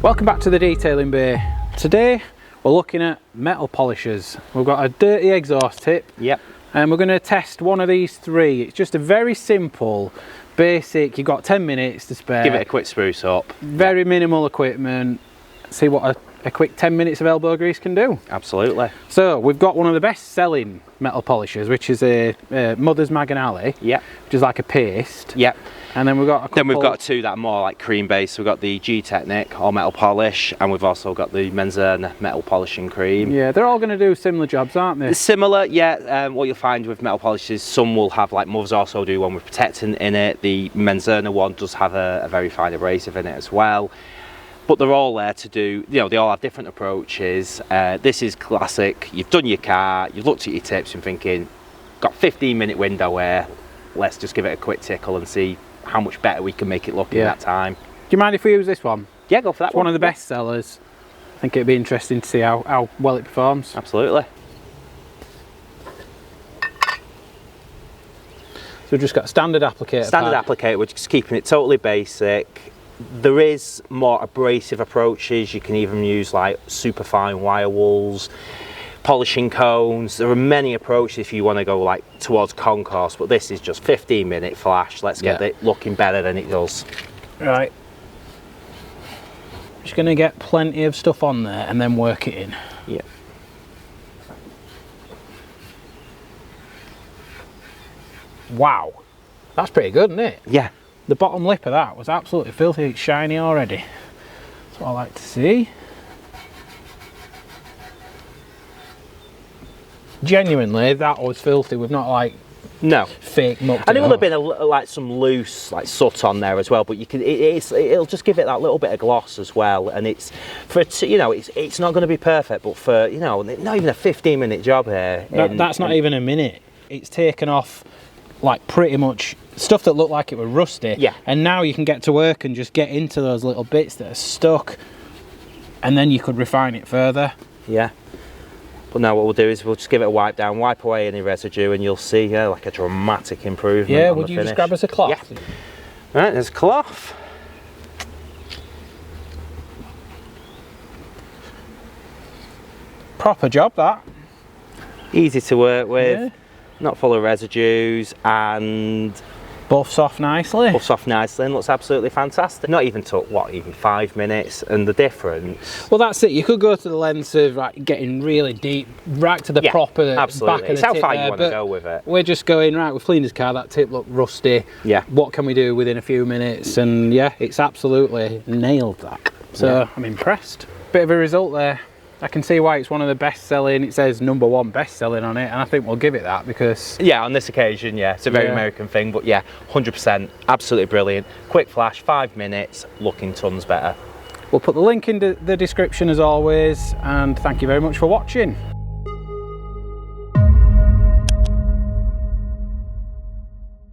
Welcome back to the detailing bay. Today we're looking at metal polishers. We've got a dirty exhaust tip. Yep. And we're going to test one of these three. It's just a very simple, basic, you've got 10 minutes to spare. Give it a quick spruce up. Very minimal equipment. See what a quick 10 minutes of elbow grease can do. Absolutely. So we've got one of the best selling metal polishers, which is a Mothers Mag Aluminium. Yep. Which is like a paste. Yep. And then we've got a couple... Then we've got two that are more like cream based. We've got the G-Technic all metal polish, and we've also got the Menzerna metal polishing cream. Yeah, they're all going to do similar jobs, aren't they? It's similar, yeah. What you'll find with metal polishes, some will have, like Mothers also do one with protectant in it. The Menzerna one does have a very fine abrasive in it as well. But they're all there to do, you know, they all have different approaches. This is classic. You've done your car, you've looked at your tips and thinking, got 15-minute window here, let's just give it a quick tickle and see how much better we can make it look in that time. Do you mind if we use this one? Yeah, go for that. It's one of the best sellers. I think it'd be interesting to see how well it performs. Absolutely. So we've just got a standard applicator. Standard applicator, we're just keeping it totally basic. There is more abrasive approaches. You can even use like superfine wire wools, polishing cones. There are many approaches if you want to go like towards concourse, but this is just 15-minute flash. Let's get it looking better than it does. Right. Just going to get plenty of stuff on there and then work it in. Yeah. Wow. That's pretty good, isn't it? Yeah. The bottom lip of that was absolutely filthy. It's shiny already. That's what I like to see. Genuinely, that was filthy. We've not like fake mucked and it it will have off. been like some loose like soot on there as well, but you can it'll just give it that little bit of gloss as well. And it's for you know it's not going to be perfect, but for you know not even a 15-minute job here. That's not even a minute. It's taken off like pretty much stuff that looked like it was rusty. Yeah. And now you can get to work and just get into those little bits that are stuck, and then you could refine it further. Yeah. But now what we'll do is we'll just give it a wipe down, wipe away any residue, and you'll see like a dramatic improvement. Yeah, on would the you finish. just grab us a cloth? Yeah. Right, there's cloth. Proper job that. Easy to work with, not full of residues, and buffs off nicely. Buffs off nicely and looks absolutely fantastic. Not even took, what, even 5 minutes, and the difference. Well, that's it. You could go to the lengths of getting really deep, right to the proper absolutely. back of It's the how tip far there, you want to go with it. We're just going, right, we've cleaned his car, that tip looked rusty. Yeah. What can we do within a few minutes? And yeah, it's absolutely nailed that. So I'm impressed. Bit of a result there. I can see why it's one of the best selling. It says #1 best selling on it, and I think we'll give it that because on this occasion, it's a very American thing, but 100%, absolutely brilliant. Quick flash, 5 minutes, looking tons better. We'll put the link in the description as always, and thank you very much for watching.